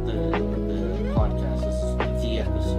the podcast. Das dietas.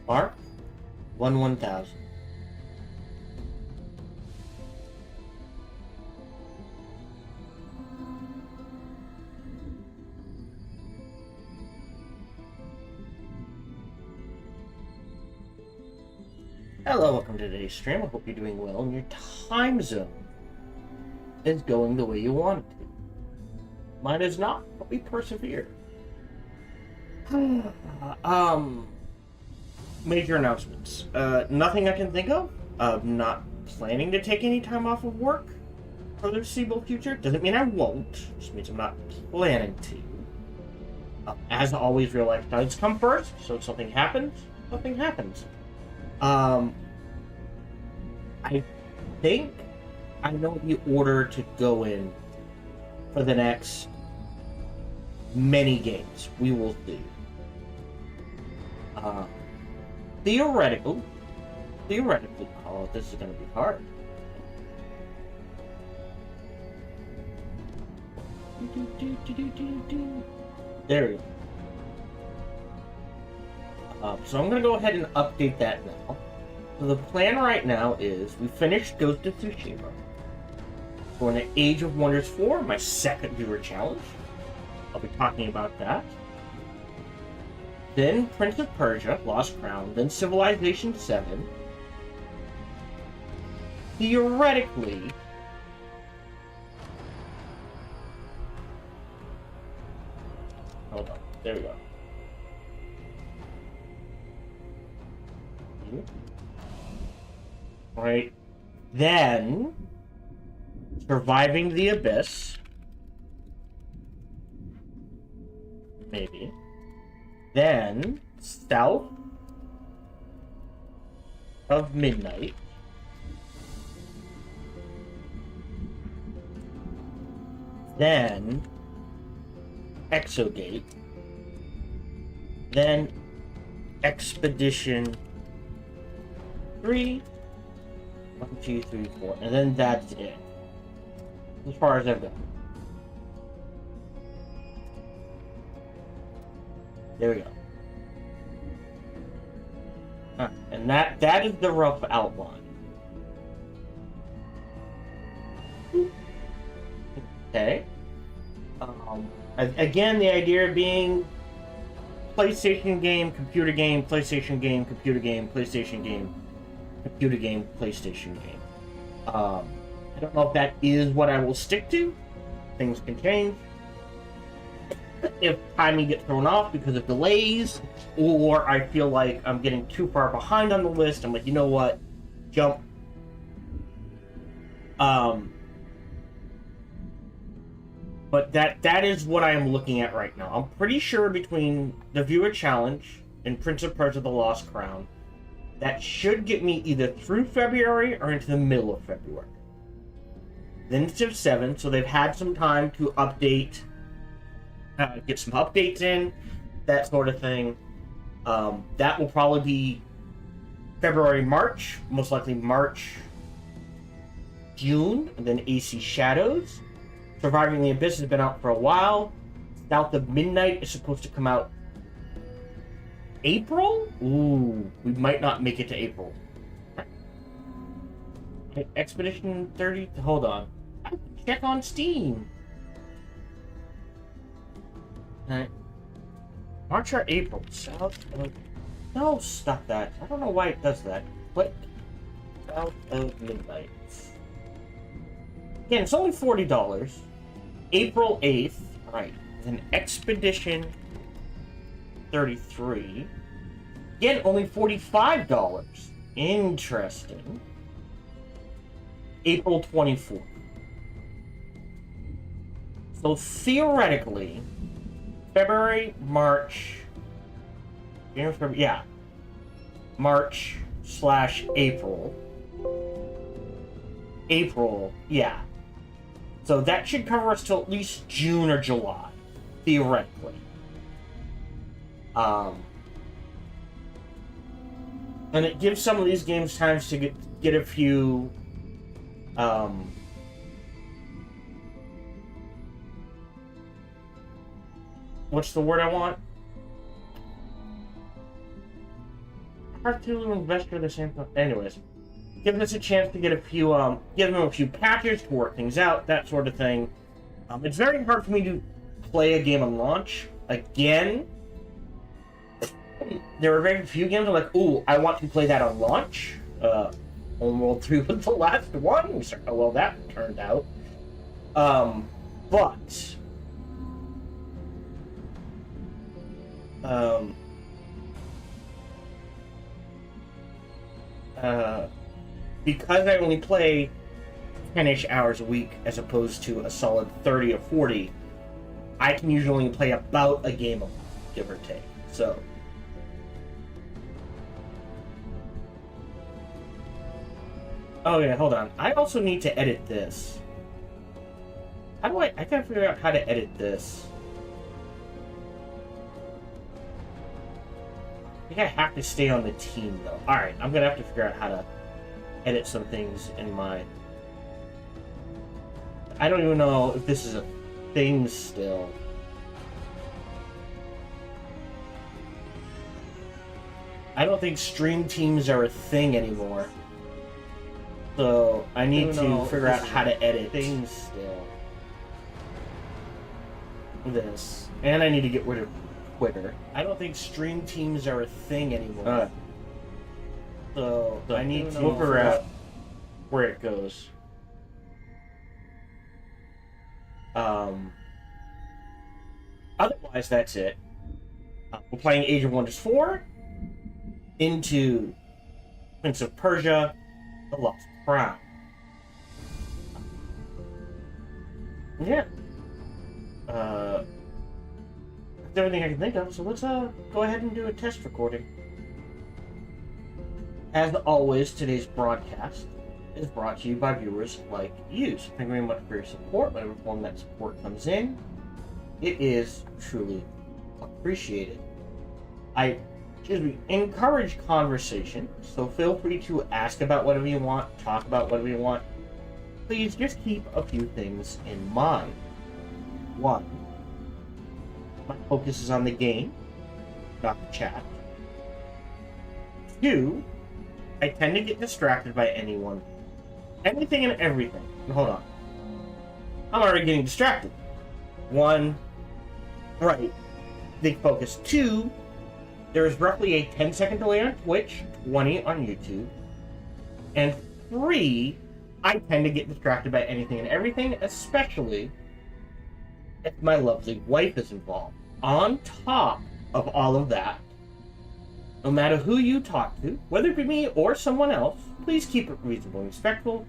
Mark 1000. Hello, welcome to today's stream. I hope you're doing well and your time zone is going the way you want it to. Mine is not, but we persevere. Major announcements. Nothing I can think of. Not planning to take any time off of work for the foreseeable future. Doesn't mean I won't. Just means I'm not planning to. As always, real life does come first. So if something happens, something happens. I think I know the order to go in for the next many games. We will see. Theoretically, oh, this is going to be hard. There we go. So I'm going to go ahead and update that now. So the plan right now is we finished Ghost of Tsushima. We're in Age of Wonders 4, my second viewer challenge. I'll be talking about that. Then Prince of Persia, Lost Crown, then Civilization 7. Theoretically, hold on, there we go. Right, then Surviving the Abyss, maybe. Then South of Midnight. Then Exogate. Then Expedition 3. 1, 2, 3, 4. And then that's it. As far as I've gone. There we go. And that is the rough outline. Okay. Again, the idea being PlayStation game, computer game, PlayStation game, computer game, PlayStation game, computer game, PlayStation game. I don't know if that is what I will stick to. Things can change. If timing gets thrown off because of delays, or I feel like I'm getting too far behind on the list, I'm like, you know what? Jump. But that is what I am looking at right now. I'm pretty sure between the Viewer Challenge and Prince of Persia: The Lost Crown, that should get me either through February or into the middle of February. Then Civ 7, so they've had some time to update, get some updates in, that sort of thing. That will probably be February, March, most likely March, June, and then AC Shadows. Surviving the Abyss has been out for a while. South of Midnight is supposed to come out April? Ooh, we might not make it to April. Expedition 30, hold on. Check on Steam. Alright. March or April? South of... No, stop that. I don't know why it does that. Click. South of Midnight. Again, it's only $40. April 8th. Alright. Then Expedition 33. Again, only $45. Interesting. April 24th. So theoretically, February, March, January, February, yeah, March/April. April, yeah. So that should cover us till at least June or July, theoretically. And it gives some of these games times to get a few what's the word I want? Hard to investor the same thing. Anyways, give us a chance to get a few give them a few patches to work things out, that sort of thing. It's very hard for me to play a game on launch. Again, there are very few games I'm like, ooh, I want to play that on launch. Homeworld 3 was the last one. We saw how well that turned out. But because I only play 10-ish hours a week as opposed to a solid 30 or 40, I can usually play about a game a month, give or take. So oh yeah, hold on. I also need to edit this. How do I gotta figure out how to edit this. I think I have to stay on the team though. Alright, I'm gonna have to figure out how to edit some things in my... I don't even know if this is a thing still. I don't think stream teams are a thing anymore. So I need to figure out how to edit things still. This. And I need to get rid of Twitter. I don't think stream teams are a thing anymore. So I need to figure out where it goes. Otherwise, that's it. We're playing Age of Wonders 4 into Prince of Persia: The Lost Crown. Yeah. That's everything I can think of, so let's go ahead and do a test recording. As always, today's broadcast is brought to you by viewers like you. So thank you very much for your support. Whatever form that support comes in, it is truly appreciated. I encourage conversation, so feel free to ask about whatever you want, talk about whatever you want. Please just keep a few things in mind. 1, my focus is on the game, not the chat. 2, I tend to get distracted by anything and everything. Hold on. I'm already getting distracted. 1, right, big focus. 2, there is roughly a 10-second delay on Twitch, 20 on YouTube. And 3, I tend to get distracted by anything and everything, especially if my lovely wife is involved. On top of all of that, no matter who you talk to, whether it be me or someone else, please keep it reasonable and respectful.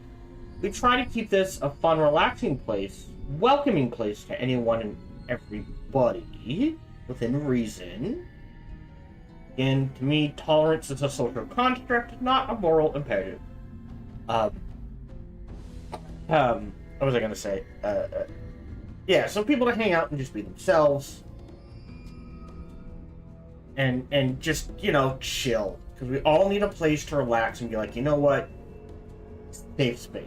We try to keep this a fun, relaxing place, welcoming place to anyone and everybody, within reason. And to me, tolerance is a social construct, not a moral imperative. What was I gonna say? Yeah, so people to hang out and just be themselves. And just, you know, chill. Because we all need a place to relax and be like, you know what? Safe space.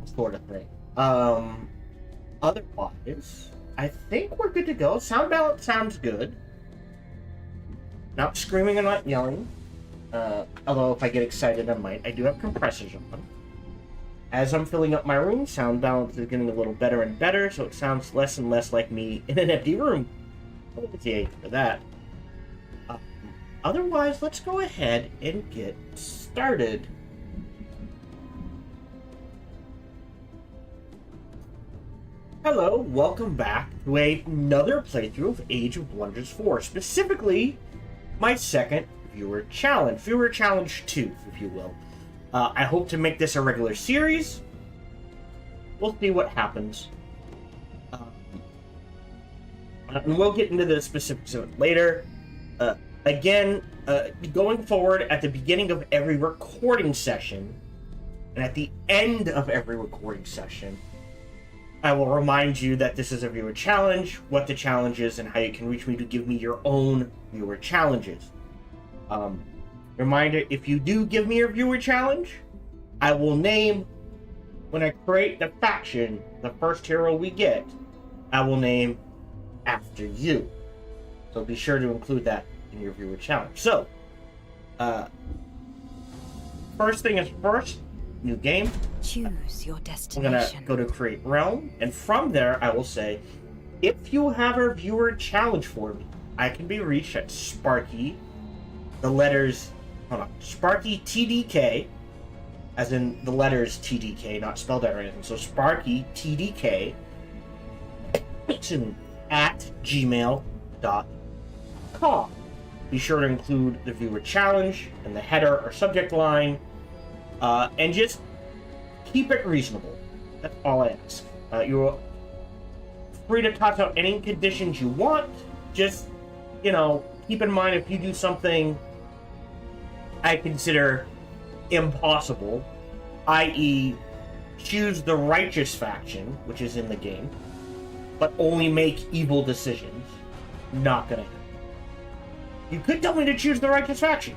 Sort of thing. Otherwise, I think we're good to go. Sound balance sounds good. Not screaming and not yelling. Although if I get excited, I might. I do have compressors on. As I'm filling up my room, sound balance is getting a little better and better, so it sounds less and less like me in an empty room. Yay for that. Otherwise, let's go ahead and get started. Hello, welcome back to another playthrough of Age of Wonders 4, specifically my second viewer challenge. Viewer challenge 2, if you will. I hope to make this a regular series. We'll see what happens. And we'll get into the specifics of it later. Again, going forward, at the beginning of every recording session, and at the end of every recording session, I will remind you that this is a viewer challenge, what the challenge is, and how you can reach me to give me your own viewer challenges. Reminder, if you do give me your viewer challenge, I will name, when I create the faction, the first hero we get, I will name after you. So be sure to include that in your viewer challenge. So, first thing is first, new game. Choose your I'm destination. gonna go to create realm, and from there I will say, if you have a viewer challenge for me, I can be reached at Sparky, the letters, Sparky TDK, as in the letters TDK, not spelled out or anything. So Sparky TDK at gmail.com. Be sure to include the viewer challenge in the header or subject line, and just keep it reasonable. That's all I ask. You're free to toss out any conditions you want. Just, you know, keep in mind if you do something I consider impossible, i.e. choose the righteous faction, which is in the game, but only make evil decisions, not gonna happen. You could tell me to choose the righteous faction.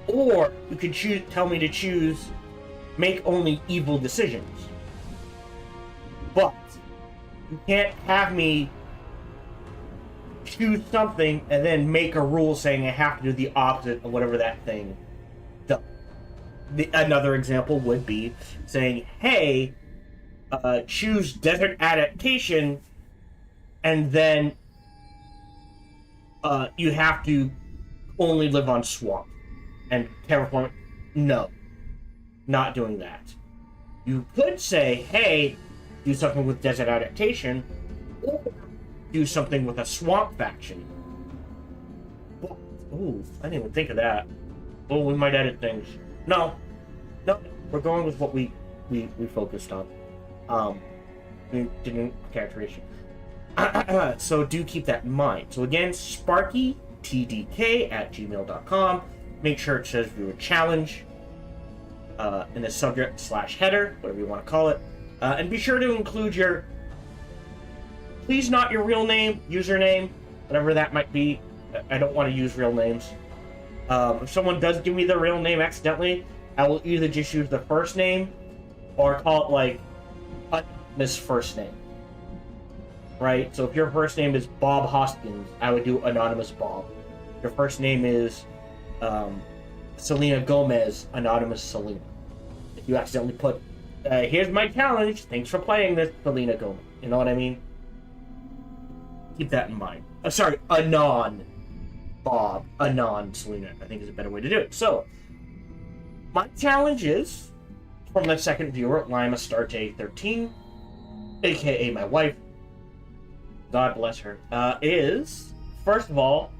Or you could tell me to make only evil decisions. But you can't have me choose something and then make a rule saying I have to do the opposite of whatever that thing does. Another example would be saying, hey, choose desert adaptation, and then you have to only live on swamp and terraform. No, not doing that. You could say, hey, do something with desert adaptation, or do something with a swamp faction. Oh, I didn't even think of that. Oh, we might edit things. No, we're going with what we focused on. We didn't characterization. So do keep that in mind. So again, SparkyTDK at gmail.com. Make sure it says viewer challenge in the subject / header, whatever you want to call it. And be sure to include your, please not your real name, username, whatever that might be. I don't want to use real names. If someone does give me their real name accidentally, I will either just use the first name or call it like anonymous first name. Right? So if your first name is Bob Hoskins, I would do anonymous Bob. If your first name is Selena Gomez, anonymous Selena. If you accidentally put, here's my challenge, thanks for playing this, Selena Gomez. You know what I mean? Keep that in mind. Sorry, Anon Bob, Anon Selena, I think is a better way to do it. So, My challenge is, from the second viewer, Lima Starte 13, aka my wife, God bless her, is, first of all,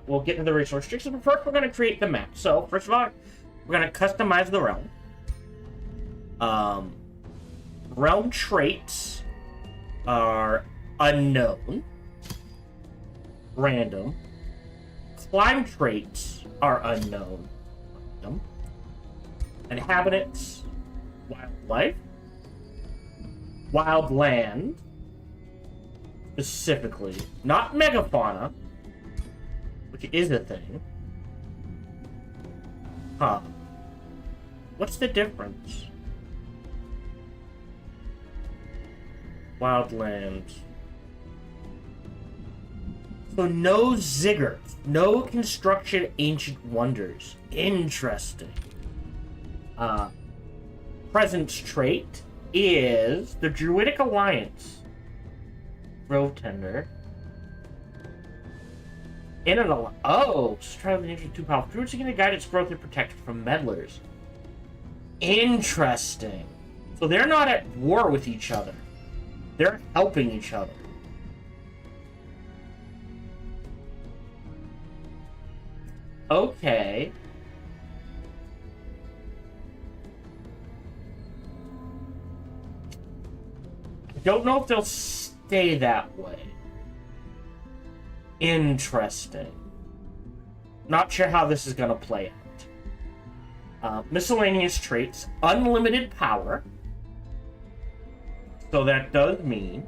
we'll get to the resource restrictions, but first we're going to create the map. So, first of all, we're going to customize the realm. Realm traits are unknown, random. Climb traits are unknown, random. Inhabitants, wildlife, wildland, specifically, not megafauna, which is a thing. Huh. What's the difference? Wildland. So no ziggurat, no construction ancient wonders. Interesting. Presence trait is the Druidic Alliance. Grove Tender. In an alliance. Oh, try the nature of two powerful druids to get a guide its growth and protect from meddlers. Interesting. So they're not at war with each other. They're helping each other. Okay. I don't know if they'll stay that way. Interesting. Not sure how this is going to play out. Miscellaneous traits. Unlimited power. So that does mean...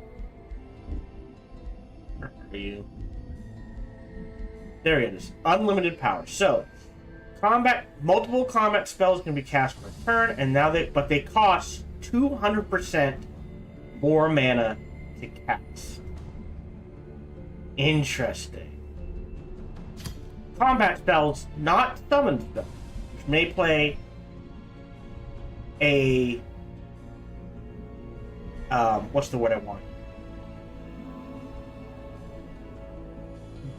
Where are you? There it is. Unlimited power. So, multiple combat spells can be cast per turn, and now they cost 200% more mana to cast. Interesting. Combat spells, not summon spells, which may play a what's the word I want?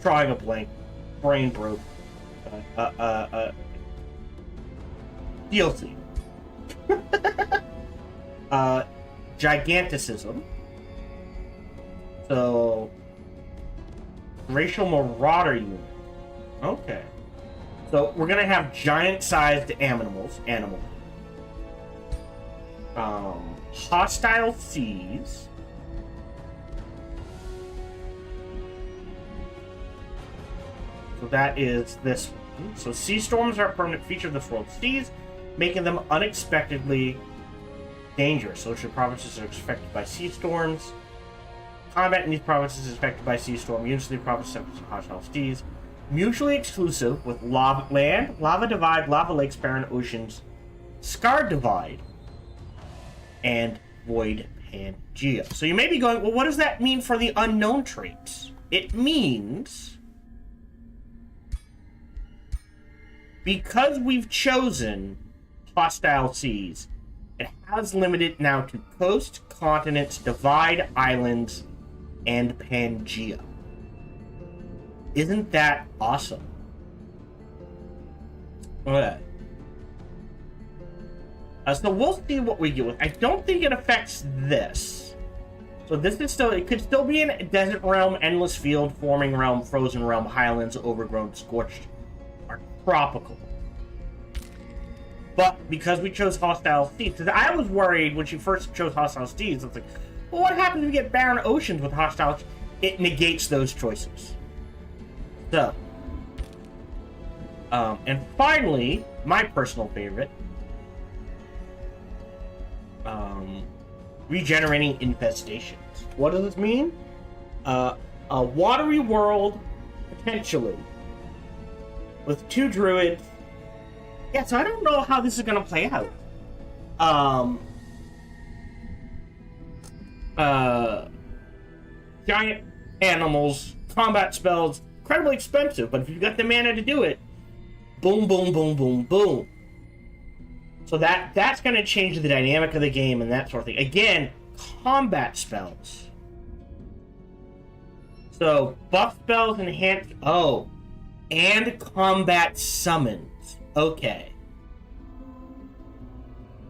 Drawing a blank. Brain broke. DLC. Giganticism. So, racial marauder unit. Okay. So we're gonna have giant-sized animals. Hostile seas. So that is this one. So sea storms are a permanent feature of this world's seas, making them unexpectedly dangerous. Social provinces are affected by sea storms. Combat in these provinces is affected by sea storm. Usually provinces have hostile seas. Mutually exclusive with lava land, lava divide, lava lakes, barren oceans, scar divide, and void Pangea. So you may be going, well, what does that mean for the unknown traits? It means, because we've chosen hostile seas, it has limited now to coast, continents, divide, islands, and Pangea. Isn't that awesome? Okay. So we'll see what we get with. I don't think it affects this. So this is still, it could still be in desert realm, endless field, forming realm, frozen realm, highlands, overgrown, scorched, or tropical. But because we chose hostile seas, because I was worried when she first chose hostile seas, I was like, well, what happens if we get barren oceans with hostile? It negates those choices. So, and finally, my personal favorite, regenerating infestations. What does this mean? A watery world, potentially, with 2 druids. Yeah, so I don't know how this is going to play out. Giant animals, combat spells, incredibly expensive, but if you've got the mana to do it, boom, boom, boom, boom, boom. So that's going to change the dynamic of the game and that sort of thing. Again, combat spells. So, buff spells, enhance... Oh. And combat summons. Okay.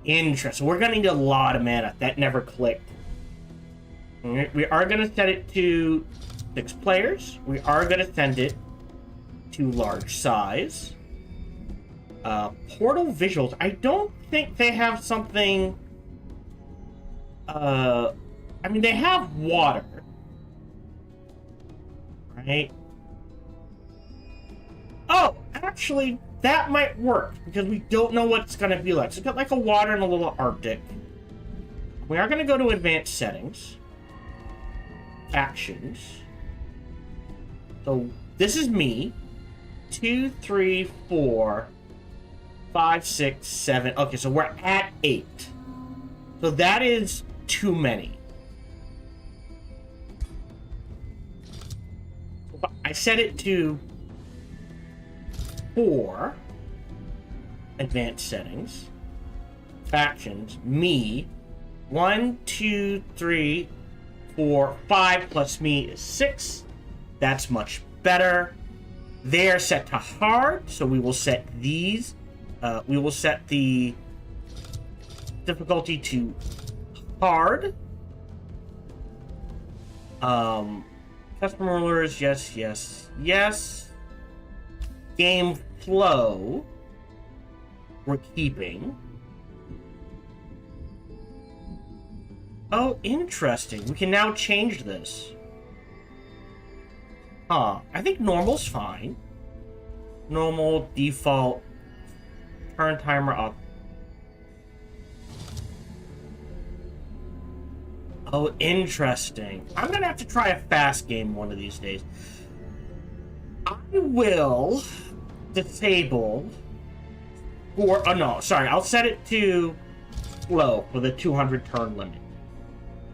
Interesting. We're gonna need a lot of mana. That never clicked. Alright, we are gonna set it to 6 players. We are gonna send it to large size. Portal visuals. I don't think they have something. I mean, they have water, right? Oh, actually, that might work because we don't know what it's gonna be like. So it's got like a water and a little Arctic. We are gonna go to advanced settings, actions. So this is me. 2, 3, 4, 5, 6, 7. Okay, so we're at 8. So that is too many. I set it to 4. Advanced settings. Factions. Me. 1, 2, 3, 4, 5 plus me is 6. That's much better. They are set to hard, so we will set these. We will set the difficulty to hard. Custom rulers, yes, yes, yes. Game flow, we're keeping. Oh, interesting. We can now change this. Huh. I think normal's fine. Normal, default, turn timer up. Oh, interesting. I'm gonna have to try a fast game one of these days. I will disable or oh no, sorry, I'll set it to slow for the 200 turn limit.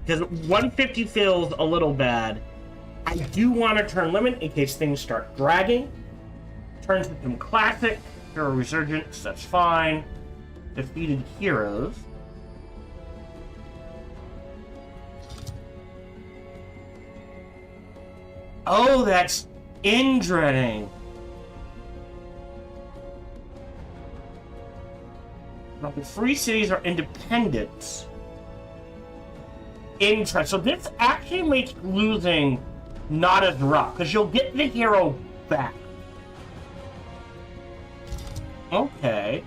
Because 150 feels a little bad. I do want a turn limit in case things start dragging. Turn system classic, hero resurgence, that's fine. Defeated heroes. Oh, that's interesting. Now, the free cities are independents. Interesting. So this actually makes losing not as rough, because you'll get the hero back. Okay.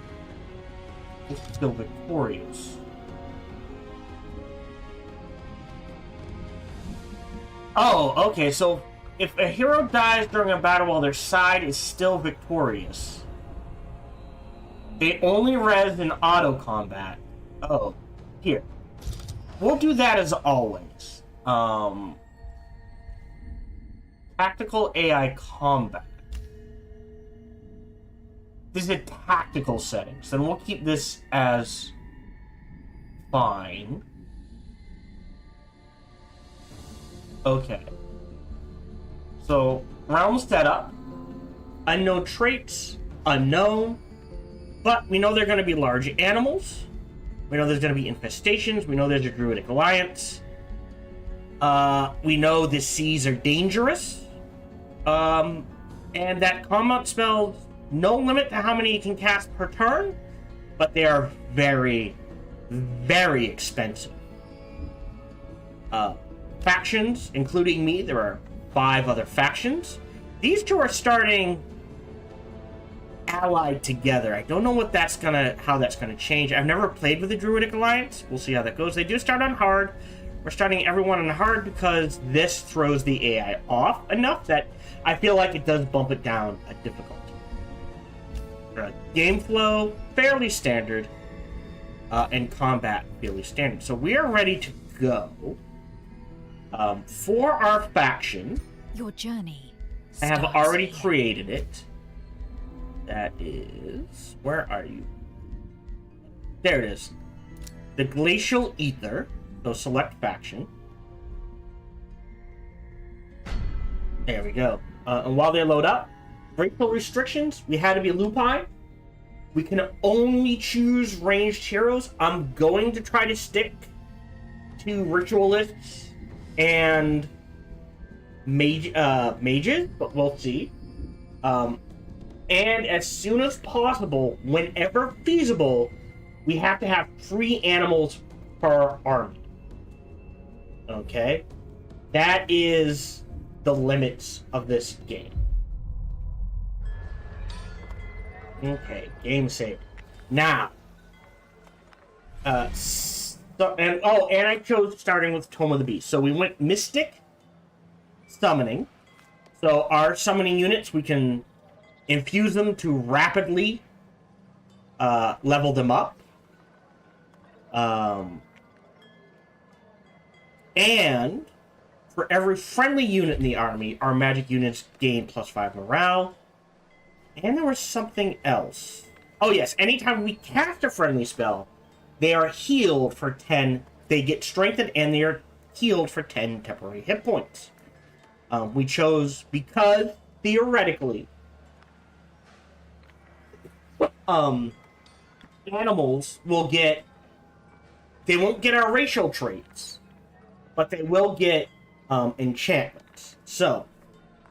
It's still victorious. Oh, okay, so if a hero dies during a battle while their side is still victorious, they only res in auto combat. Oh, here. We'll do that as always. Tactical AI combat. This is a tactical settings. Then we'll keep this as fine. Okay. So, realm setup. Unknown traits. Unknown. But we know they're going to be large animals. We know there's going to be infestations. We know there's a druidic alliance. We know the seas are dangerous. And that combat spells, no limit to how many you can cast per turn, but they are very, very expensive. Factions, including me, there are 5 other factions. These 2 are starting allied together. I don't know what that's how that's gonna change. I've never played with the Druidic Alliance. We'll see how that goes. They do start on hard. We're starting everyone on hard because this throws the AI off enough that I feel like it does bump it down a difficulty. Game flow, fairly standard, and combat, fairly standard. So we are ready to go. For our faction, your journey. I have already created it. That is... Where are you? There it is. The Glacial Ether. So select faction. There we go. And while they load up, racial restrictions. We had to be lupine. We can only choose ranged heroes. I'm going to try to stick to ritualists and mages, but we'll see. And as soon as possible, whenever feasible, we have to have 3 animals per army. Okay? That is the limits of this game. Okay, game save. Now, and I chose starting with Tome of the Beast. So we went Mystic Summoning. So our summoning units, we can infuse them to rapidly level them up. And for every friendly unit in the army, our magic units gain +5 morale. And there was something else. Oh yes, anytime we cast a friendly spell, they are healed for 10. They get strengthened and they are healed for 10 temporary hit points. We chose because, theoretically, animals will get... They won't get our racial traits, but they will get enchantments. So,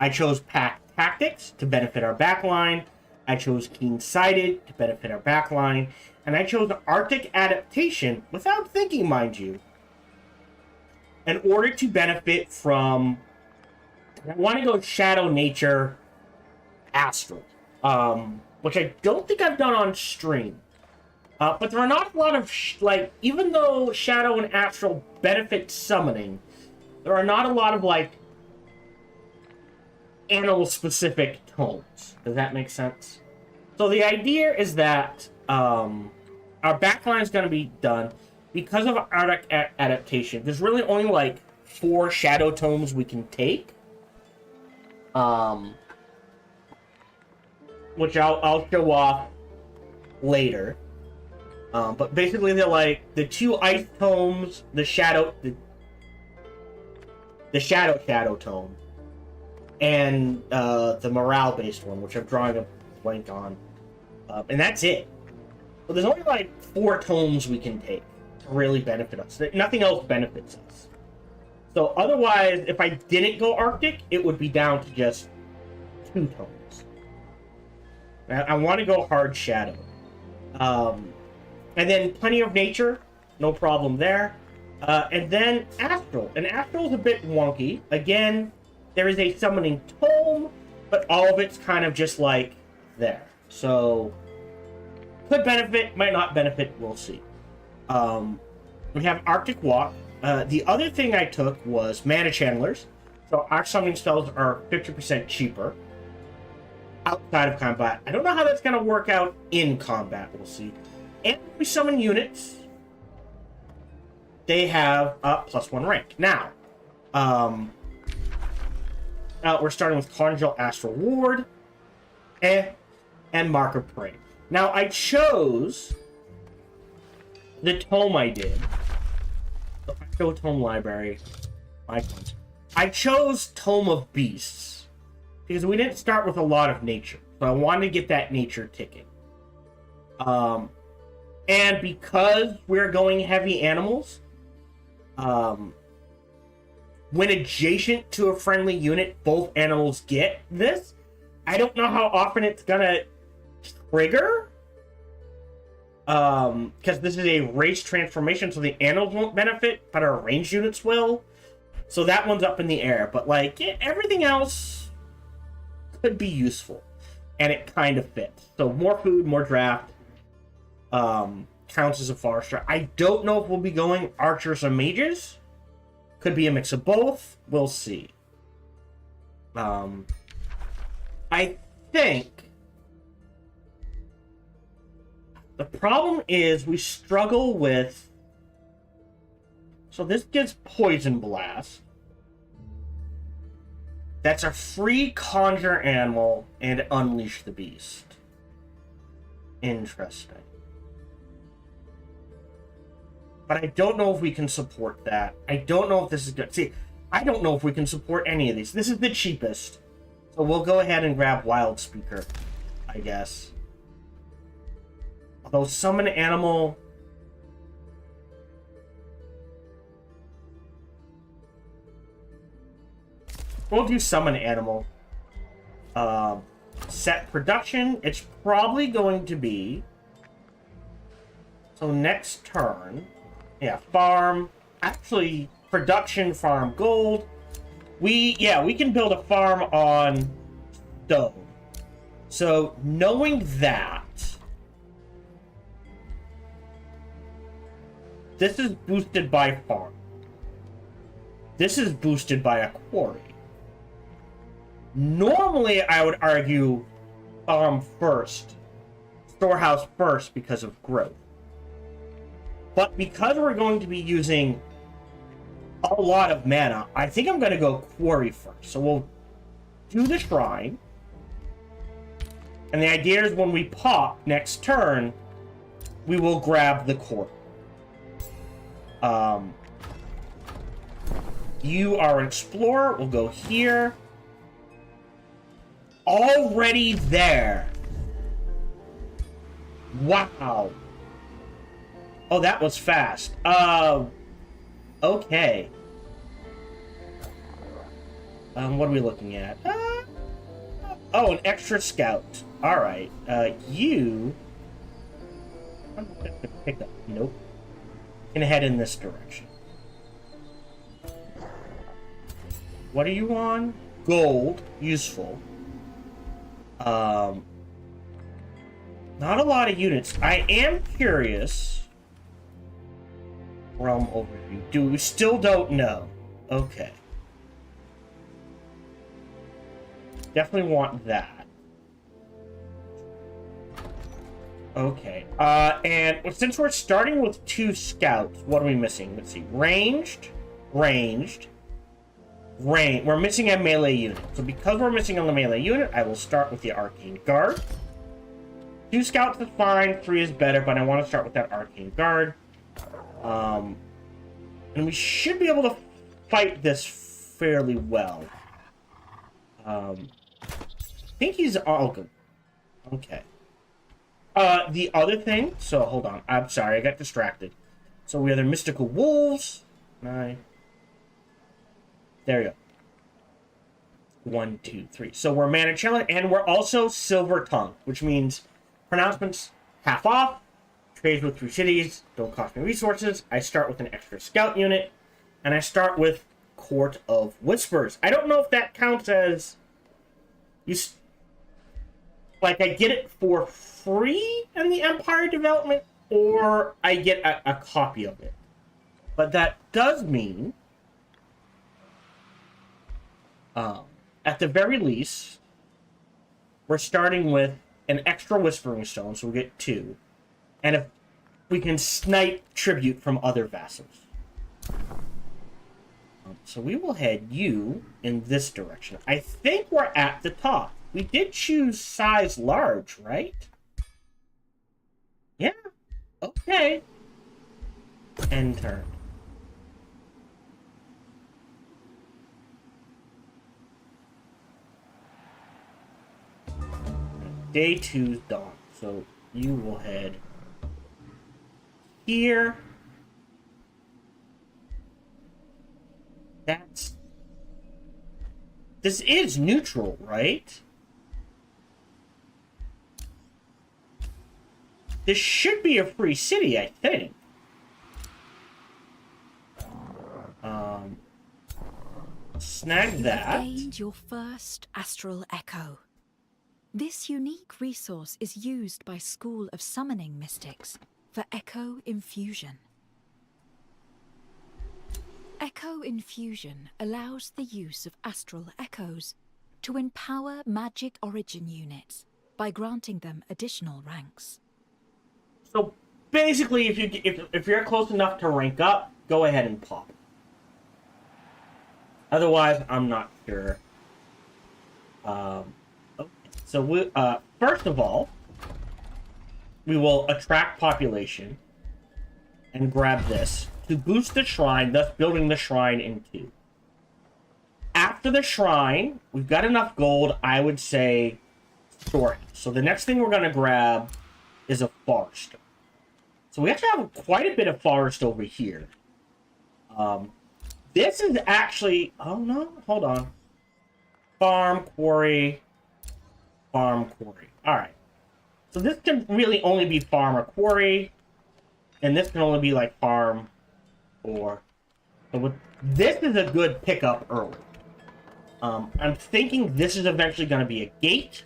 I chose Pack Tactics to benefit our backline. I chose Keen-Sighted to benefit our backline. And I chose Arctic Adaptation, without thinking, mind you, in order to benefit from... I want to go Shadow, Nature, Astral, which I don't think I've done on stream. But there are not a lot of, even though Shadow and Astral benefit summoning, there are not a lot of, animal-specific tomes. Does that make sense? So the idea is that our backline is going to be done. Because of Arctic Adaptation, there's really only, 4 Shadow tomes we can take. Which I'll show off later. But basically they're the 2 ice tomes, the shadow tome, and the morale based one, which I'm drawing a blank on. And that's it. But there's only 4 tomes we can take to really benefit us. Nothing else benefits us. So otherwise, if I didn't go Arctic, it would be down to just 2 tomes. I want to go hard Shadow. And then plenty of Nature, no problem there. And then Astral. And Astral is a bit wonky. Again, there is a summoning tome, but all of it's kind of just there. So, could benefit, might not benefit, we'll see. We have Arctic Walk. The other thing I took was Mana Channelers. So our summoning spells are 50% cheaper outside of combat. I don't know how that's going to work out in combat, we'll see. And we summon units. They have a +1 rank. Now, we're starting with Conjure Astral Ward and Mark of Prey. Now, I chose the tome I did. So I chose Tome Library. Icons. I chose Tome of Beasts because we didn't start with a lot of nature. So I wanted to get that nature ticking. And because we're going heavy animals, when adjacent to a friendly unit, both animals get this. I don't know how often it's gonna trigger. Because this is a race transformation, so the animals won't benefit, but our ranged units will. So that one's up in the air. But everything else could be useful. And it kind of fits. So more food, more draft. Counts as a forester. I don't know if we'll be going archers or mages. Could be a mix of both. We'll see. I think the problem is we struggle with... So this gives Poison Blast. That's a free conjure animal and unleash the beast. Interesting. But I don't know if we can support that. I don't know if this is good. See, I don't know if we can support any of these. This is the cheapest. So we'll go ahead and grab Wild Speaker, I guess. Although summon animal... We'll do summon animal. Set production. It's probably going to be So next turn, yeah, farm, actually production, farm gold. We can build a farm on stone. So knowing that, this is boosted by farm. This is boosted by a quarry. Normally, I would argue farm first, storehouse first because of growth. But because we're going to be using a lot of mana, I think I'm going to go quarry first. So we'll do the shrine. And the idea is when we pop next turn, we will grab the quarry. You are an explorer. We'll go here. Already there. Wow. Oh, that was fast. Okay. What are we looking at? Oh, an extra scout. All right. You. I'm gonna pick up. Nope. Can head in this direction. What are you on? Gold. Useful. Not a lot of units. I am curious. Realm overview. We still don't know. Okay. Definitely want that. Okay. And since we're starting with 2 scouts, what are we missing? Let's see. Ranged. We're missing a melee unit. So because we're missing a melee unit, I will start with the Arcane Guard. 2 scouts is fine, 3 is better, but I want to start with that Arcane Guard. And we should be able to fight this fairly well. I think he's all good. Okay. The other thing, so hold on. I'm sorry, I got distracted. So we have the Mystical Wolves. 9. There you go. 1, 2, 3. So we're Mana Challenge, and we're also Silver Tongue, which means pronouncements half off, trades with 3 cities, don't cost me resources. I start with an extra scout unit, and I start with Court of Whispers. I don't know if that counts as like I get it for free in the Empire development, or I get a copy of it. But that does mean at the very least, we're starting with an extra Whispering Stone, so we get 2. And if we can snipe tribute from other vassals. So we will head you in this direction. I think we're at the top. We did choose size large, right? Yeah. Okay. End turn. Day 2's dawn. So you will head here. This is neutral, right? This should be a free city, I think. Snag that. You've gained your first astral echo. This unique resource is used by School of Summoning Mystics for Echo Infusion. Echo Infusion allows the use of astral echoes to empower magic origin units by granting them additional ranks. So basically, if you're close enough to rank up, go ahead and pop. Otherwise, I'm not sure. Okay. So first of all, we will attract population and grab this to boost the shrine, thus building the shrine in 2. After the shrine, we've got enough gold, I would say storehouse. So the next thing we're going to grab is a forest. So we actually have quite a bit of forest over here. This is actually... Oh, no. Hold on. Farm, quarry. Farm, quarry. Alright. So this can really only be farm or quarry. And this can only be like farm or... This is a good pickup early. I'm thinking this is eventually going to be a gate.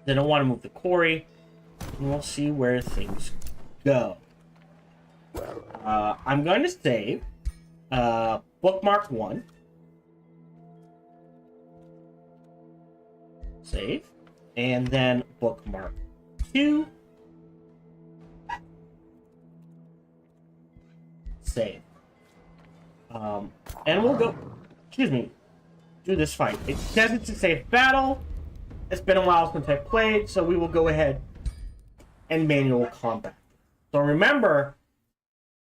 They don't want to move the quarry. And we'll see where things go. I'm going to save. Bookmark 1. Save. And then bookmark 2. Save. And we'll go... Excuse me. Do this fight. It says it's a safe battle. It's been a while since I played, so we will go ahead and manual combat. So remember,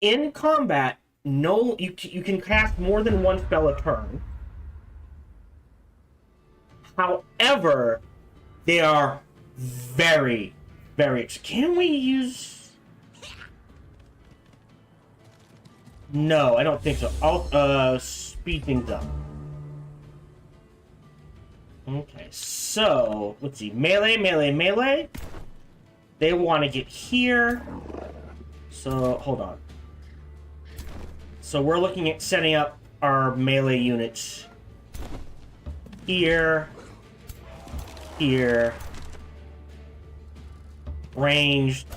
in combat, you can cast more than one spell a turn. However, they are very, very... Can we use... No, I don't think so. I'll speed things up. Okay, so let's see. Melee, melee, melee. They want to get here. So, hold on. So we're looking at setting up our melee units here, here, ranged,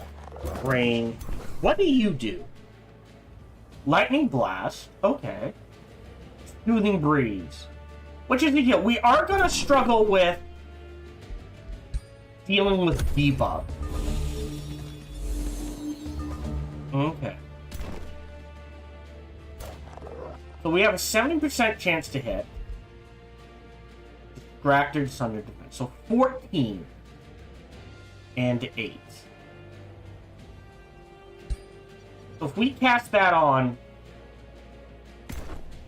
range. What do you do? Lightning Blast. Okay. Soothing Breeze. Which is the deal. We are going to struggle with dealing with debuff. Okay. So we have a 70% chance to hit. Distracted, Sunder Defense. So 14 and 8. So if we cast that on...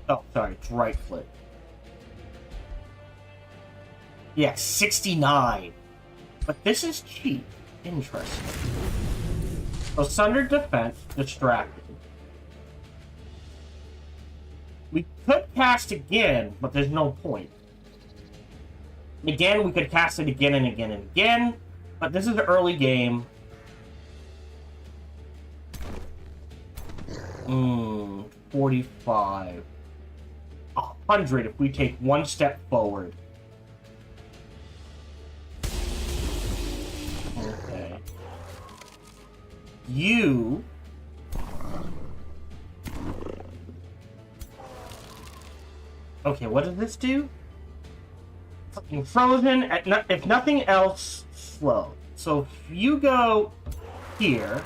Oh, sorry, it's right click. Yeah, 69. But this is cheap. Interesting. So Sunder Defense, Distracted. We could cast again, but there's no point. Again, we could cast it again and again and again, but this is an early game. 45. 100 if we take one step forward. Okay. You... Okay, what does this do? Fucking frozen, if nothing else, slow. So if you go here...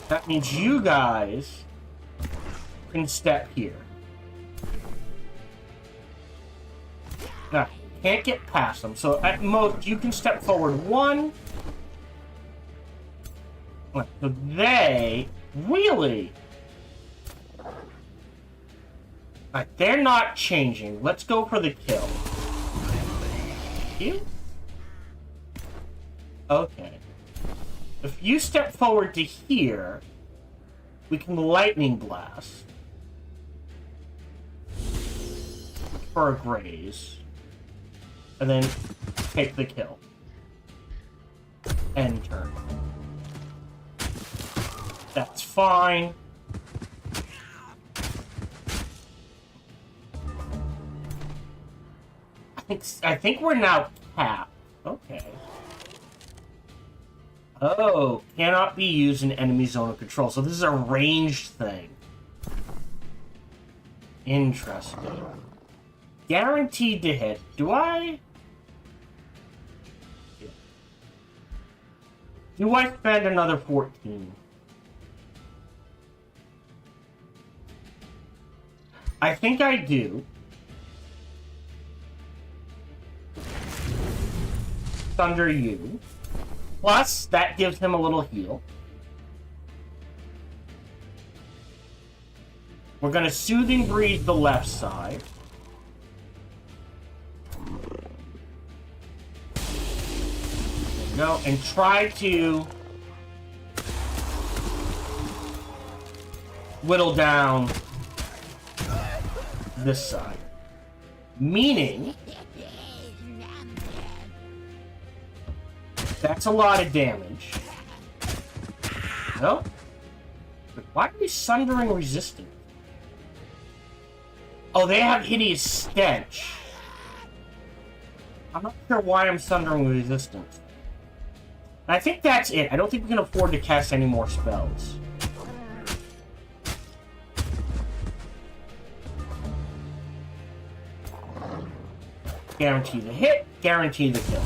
That means you guys can step here. Now, can't get past them, so at most you can step forward 1. So they really... they're not changing. Let's go for the kill. You? Okay. If you step forward to here, we can Lightning Blast for a graze, and then take the kill. End turn. That's fine. I think we're now capped. Okay. Oh, cannot be used in enemy zone of control. So this is a ranged thing. Interesting. Guaranteed to hit. Do I? Yeah. Do I spend another 14? I think I do. Thunder you. Plus, that gives him a little heal. We're going to Soothing Breeze the left side. There we go. And try to whittle down this side. Meaning... That's a lot of damage. No? But why are we sundering resistant? Oh, they have hideous stench. I'm not sure why I'm sundering resistance. I think that's it. I don't think we can afford to cast any more spells. Guarantee the hit, guarantee the kill.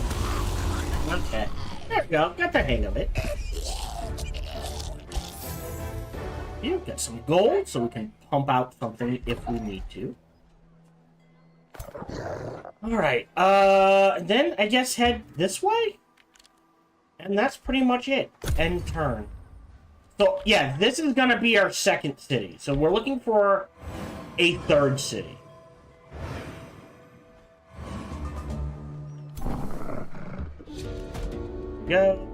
Okay. There we go. Got the hang of it. You got some gold, so we can pump out something if we need to. Alright, then I guess head this way? And that's pretty much it. End turn. So, yeah, this is gonna be our second city. So we're looking for a third city. Go.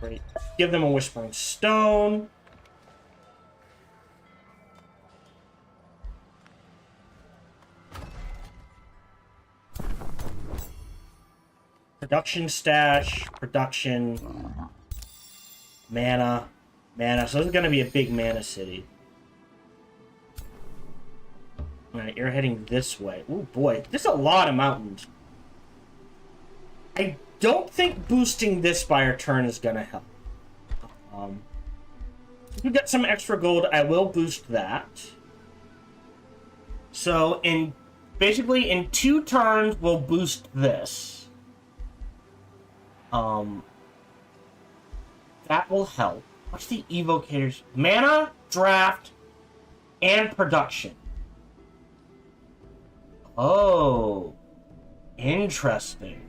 Great. Give them a Whispering Stone. Production stash, production, mana. So this is going to be a big mana city. Alright, you're heading this way. Oh boy, there's a lot of mountains. I don't think boosting this by our turn is going to help. If we get some extra gold, I will boost that. So, basically in 2 turns, we'll boost this. That will help. What's the evocators? Mana, draft, and production. Oh, interesting.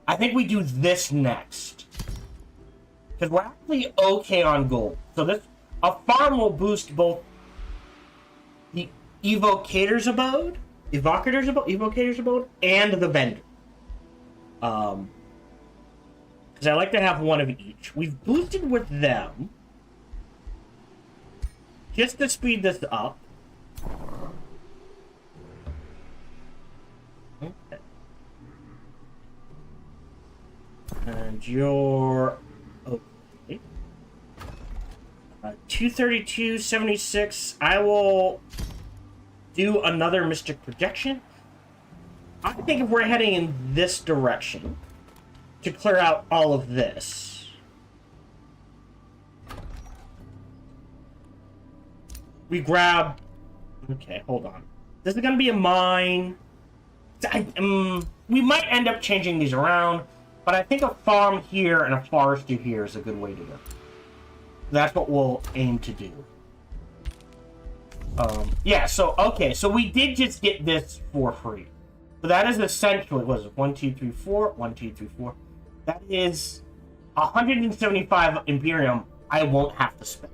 I think we do this next. Because we're actually okay on gold. So a farm will boost both the Evocator's Abode, and the Vendor. Because I like to have one of each. We've boosted with them. Just to speed this up. Okay. And you're... okay. 232.76. I will do another Mystic Projection. I think if we're heading in this direction to clear out all of this, we grab... okay, hold on. This is going to be a mine. We might end up changing these around, but I think a farm here and a forester here is a good way to go. That's what we'll aim to do. Yeah, so, okay, so we did just get this for free. So that is essentially, what is it? 1, 2, 3, 4. 1, 2, 3, 4. That is 175 Imperium I won't have to spend.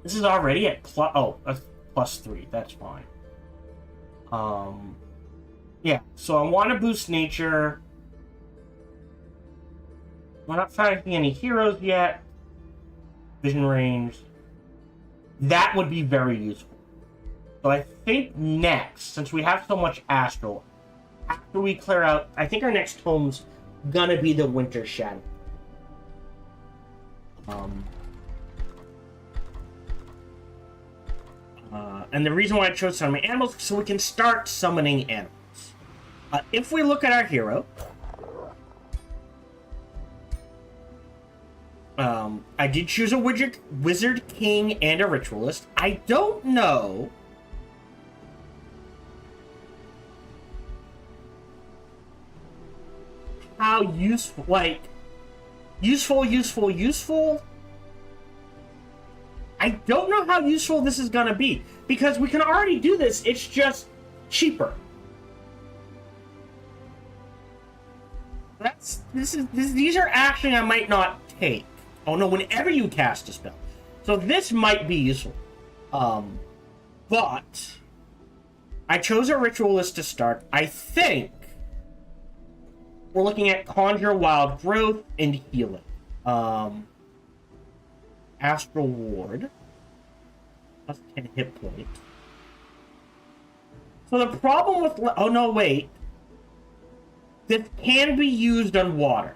This is already at plus 3. That's fine. Yeah, so I want to boost nature. We're not finding any heroes yet. Vision range. That would be very useful. So I think next, since we have so much astral, after we clear out, I think our next home's gonna be the Winter Shadow. And the reason why I chose summoning animals is so we can start summoning animals. If we look at our hero, I did choose a wizard, king, and a ritualist. I don't know how useful, like, useful. I don't know how useful this is gonna be, because we can already do this, it's just cheaper. These are action I might not take. Oh no, whenever you cast a spell. So this might be useful. But I chose a ritualist to start. I think we're looking at Conjure Wild Growth and Healing. Astral Ward. Plus 10 hit points. So the problem with... Oh, no, wait. This can be used on water.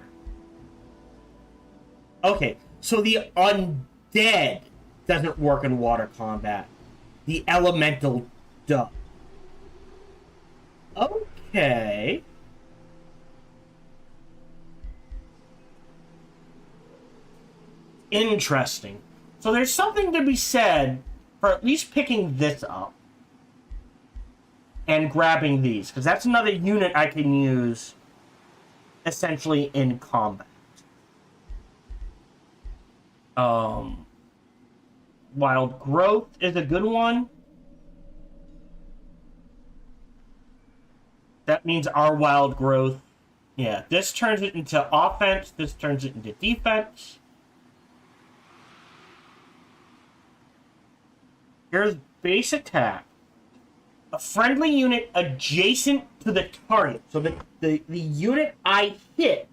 Okay, so the undead doesn't work in water combat. The elemental does. Okay. Interesting. So there's something to be said for at least picking this up and grabbing these, because that's another unit I can use essentially in combat. Wild Growth is a good one. That means our Wild Growth. Yeah, this turns it into offense, this turns it into defense. Here's base attack. A friendly unit adjacent to the target. So the unit I hit,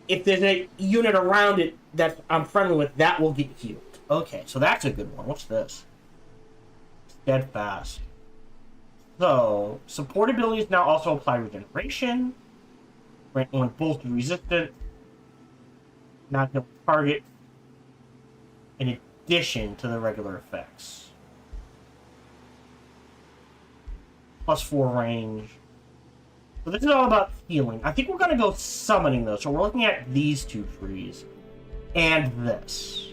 if there's a unit around it that I'm friendly with, that will get healed. Okay, so that's a good one. What's this? Steadfast. So, support abilities now also apply regeneration. Grant one bolt resistant. Not the target. In addition to the regular effects. +4 range. So this is all about healing. I think we're going to go summoning though. So we're looking at these two trees. And this.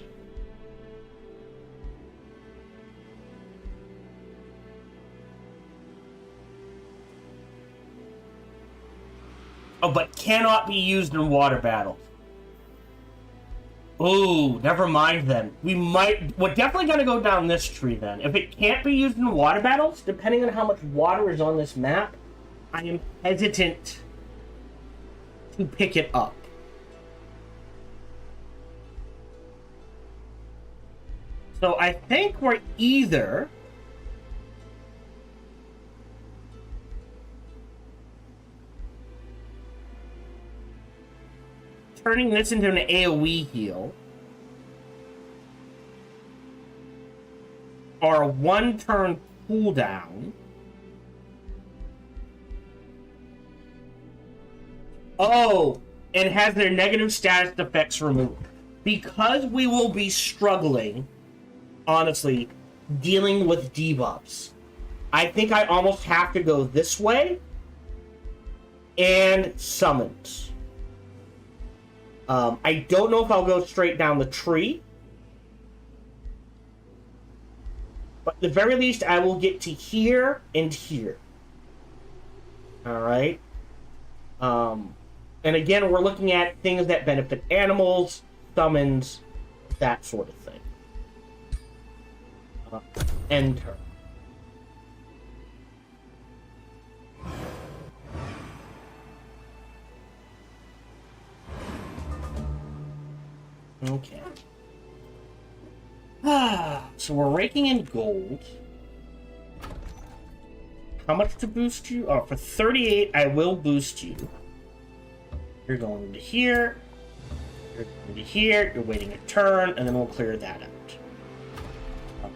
Oh, but cannot be used in water battles. Ooh, never mind then. We're definitely going to go down this tree then. If it can't be used in water battles, depending on how much water is on this map, I am hesitant to pick it up. So I think we're either turning this into an AoE heal, or a one-turn cooldown. Oh, and has their negative status effects removed. Because we will be struggling, honestly, dealing with debuffs, I think I almost have to go this way and summons. I don't know if I'll go straight down the tree. But at the very least, I will get to here and here. Alright. And again, we're looking at things that benefit animals, summons, that sort of thing. Enter. Okay. So we're raking in gold. How much to boost you? Oh, for 38, I will boost you. You're going to here. You're going to here. You're waiting a turn, and then we'll clear that out.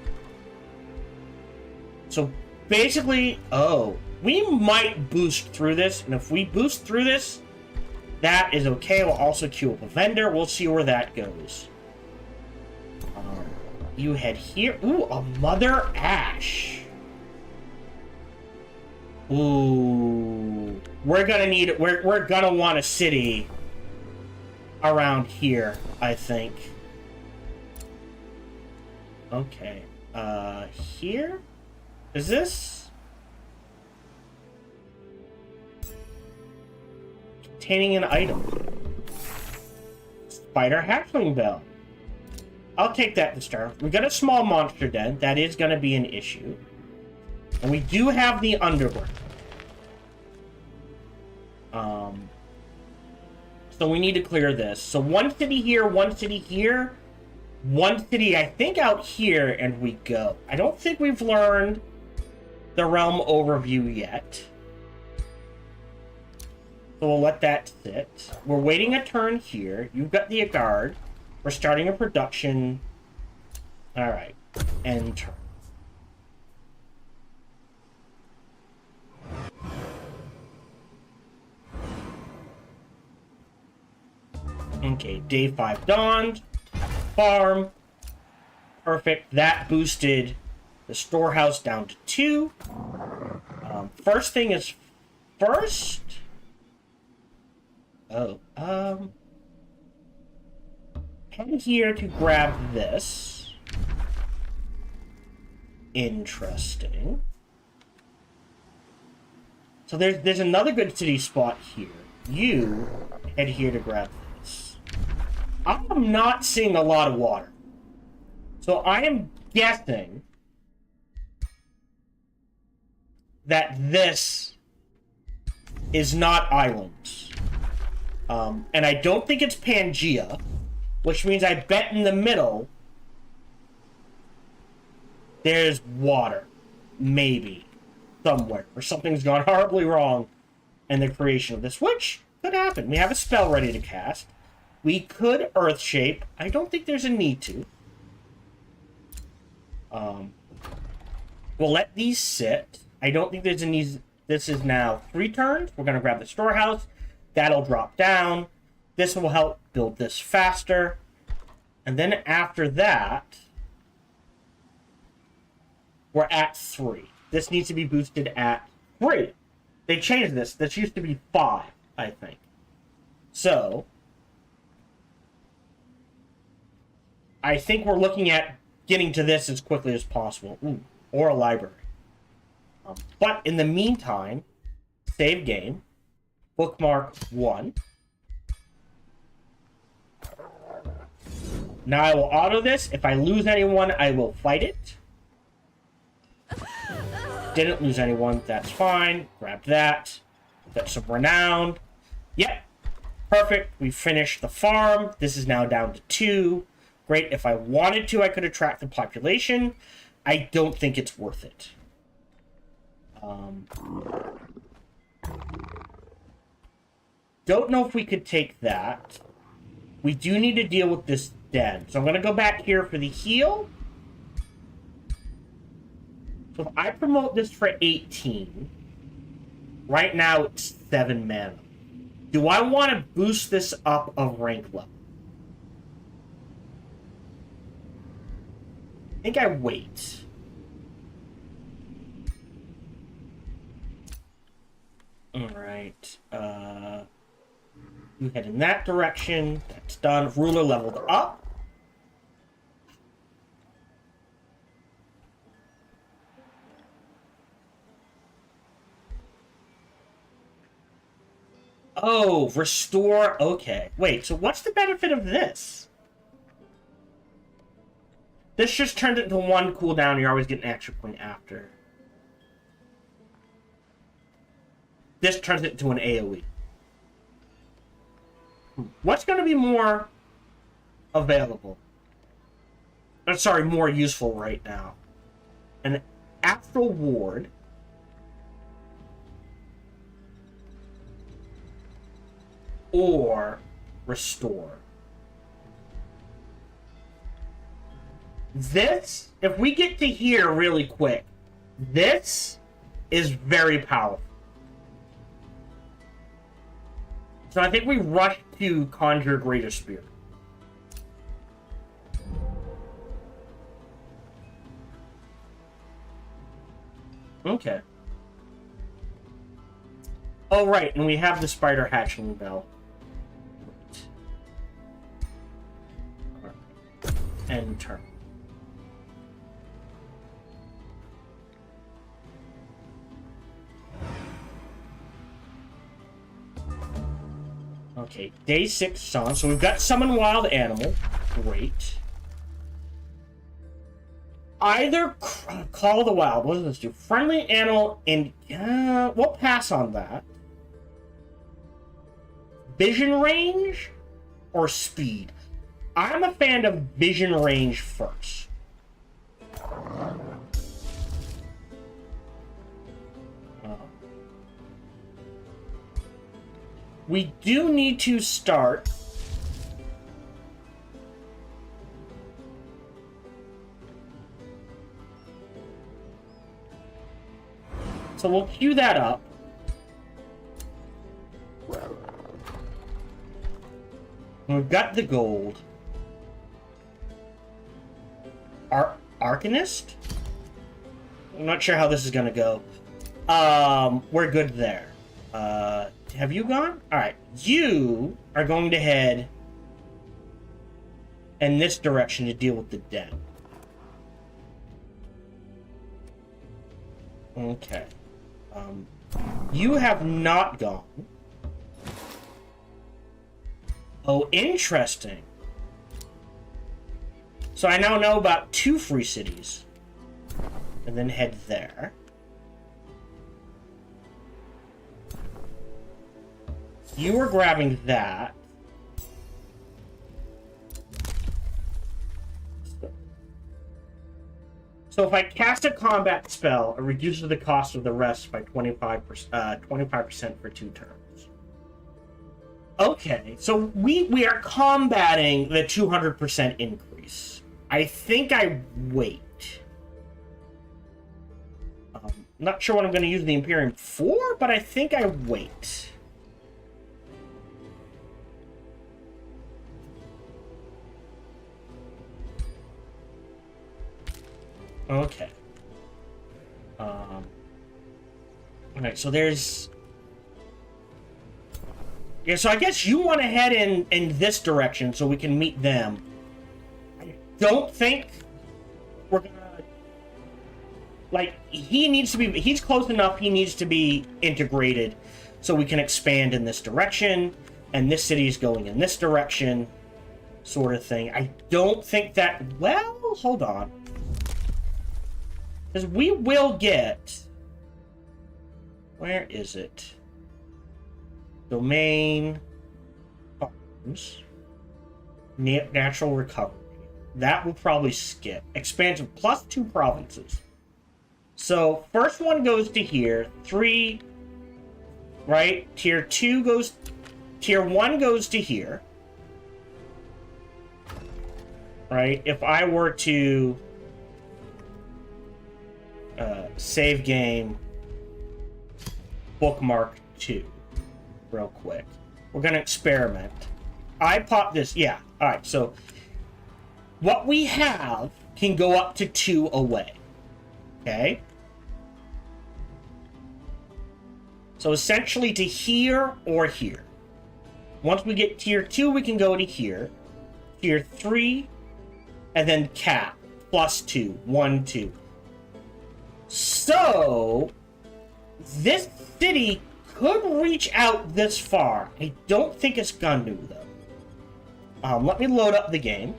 So basically, we might boost through this, and if we boost through this, that is okay. We'll also queue up a vendor. We'll see where that goes. You head here. Ooh, a Mother Ash. Ooh. We're gonna need it. We're gonna want a city around here, I think. Okay. Here? Is this? Containing an item. Spider hatchling bell. I'll take that to start. We got a small monster den. That is going to be an issue. And we do have the underworld. So we need to clear this. So one city here, one city here. One city, I think, out here, and we go. I don't think we've learned the realm overview yet. So we'll let that sit. We're waiting a turn here. You've got the guard. We're starting a production. Alright. End turn. Okay, day 5 dawned. Farm. Perfect. That boosted the storehouse down to 2. First thing is first. Oh, head here to grab this. Interesting. So there's another good city spot here. You head here to grab this. I'm not seeing a lot of water. So I am guessing that this is not islands. And I don't think it's Pangea, which means I bet in the middle there's water. Maybe. Somewhere. Or something's gone horribly wrong in the creation of this, which could happen. We have a spell ready to cast. We could Earth Shape. I don't think there's a need to. We'll let these sit. I don't think there's a need. This is now 3 turns. We're going to grab the storehouse. That'll drop down. This will help build this faster. And then after that, we're at 3. This needs to be boosted at 3. They changed this. This used to be 5, I think. So, I think we're looking at getting to this as quickly as possible. Ooh, or a library. But in the meantime, save game. Bookmark 1. Now I will auto this. If I lose anyone, I will fight it. Didn't lose anyone. That's fine. Grab that. That's some renown. Yep. Perfect. We finished the farm. This is now down to 2. Great. If I wanted to, I could attract the population. I don't think it's worth it. Don't know if we could take that. We do need to deal with this den. So I'm going to go back here for the heal. So if I promote this for 18, right now it's 7 mana. Do I want to boost this up a rank level? I think I wait. Alright. You head in that direction. That's done. Ruler leveled up. Oh, restore. Okay. Wait, so what's the benefit of this? This just turns it into 1 cooldown. You're always getting an extra point after. This turns it into an AoE. What's going to be more available? Sorry, more useful right now. An Astral Ward. Or Restore. This, if we get to here really quick, this is very powerful. So I think we rush to Conjure Greater Spirit. Okay. Oh, right, and we have the Spider Hatchling Bell. End turn. Okay, day 6 is on. So we've got Summon Wild Animal. Great. Either Call the Wild. What does this do? Friendly Animal and... we'll pass on that. Vision Range or Speed? I'm a fan of Vision Range first. We do need to start. So we'll queue that up. We've got the gold. Arcanist? I'm not sure how this is gonna go. We're good there. Have you gone? Alright. You are going to head in this direction to deal with the dead. Okay. You have not gone. Oh, interesting. So I now know about 2 free cities. And then head there. You are grabbing that. So if I cast a combat spell, it reduces the cost of the rest by 25% for 2 turns. Okay, so we are combating the 200% increase. I think I wait. Not sure what I'm going to use the Imperium for, but I think I wait. Okay. Alright, so there's... Yeah, so I guess you want to head in this direction so we can meet them. I don't think we're gonna... Like, he needs to be... He's close enough, he needs to be integrated so we can expand in this direction, and this city is going in this direction, sort of thing. I don't think that... Well, hold on. Because we will get... Where is it? Domain... Farms. Natural recovery. That will probably skip. Expansion plus 2 provinces. So, first one goes to here. 3... Right? Tier 2 goes... Tier 1 goes to here. Right? If I were to... save game, bookmark 2, real quick. We're gonna experiment. I pop this, yeah. Alright, so what we have can go up to 2 away. Okay? So essentially to here or here. Once we get tier 2, we can go to here. Tier 3, and then cap, plus 2, 1, 2. So, this city could reach out this far. I don't think it's gonna do, though. Let me load up the game.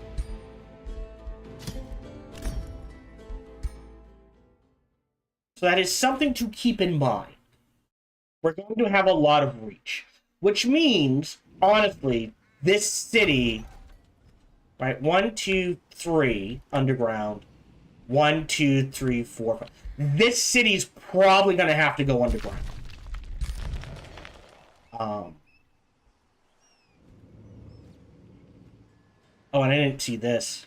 So that is something to keep in mind. We're going to have a lot of reach. Which means, honestly, this city... Right, 1, 2, 3, underground. 1, 2, 3, 4, 5. This city's probably going to have to go underground. Oh, and I didn't see this.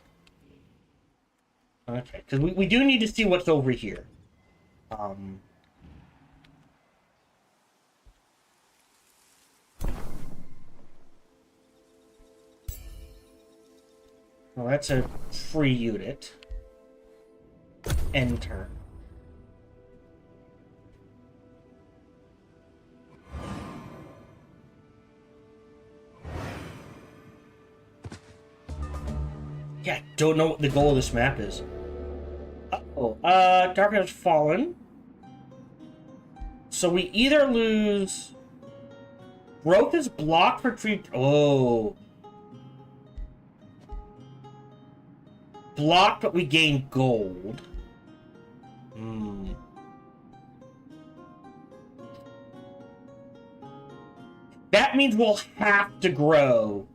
Okay, because we do need to see what's over here. Well, that's a free unit. Enter. Yeah, don't know what the goal of this map is. Uh-oh. Darkness Fallen. So we either lose... Growth is blocked for tree... Oh. Blocked, but we gain gold. That means we'll have to grow.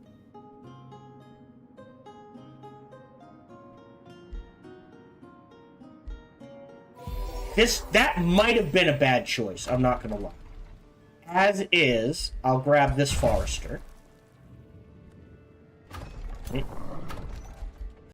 That might have been a bad choice, I'm not gonna lie. As is, I'll grab this Forester.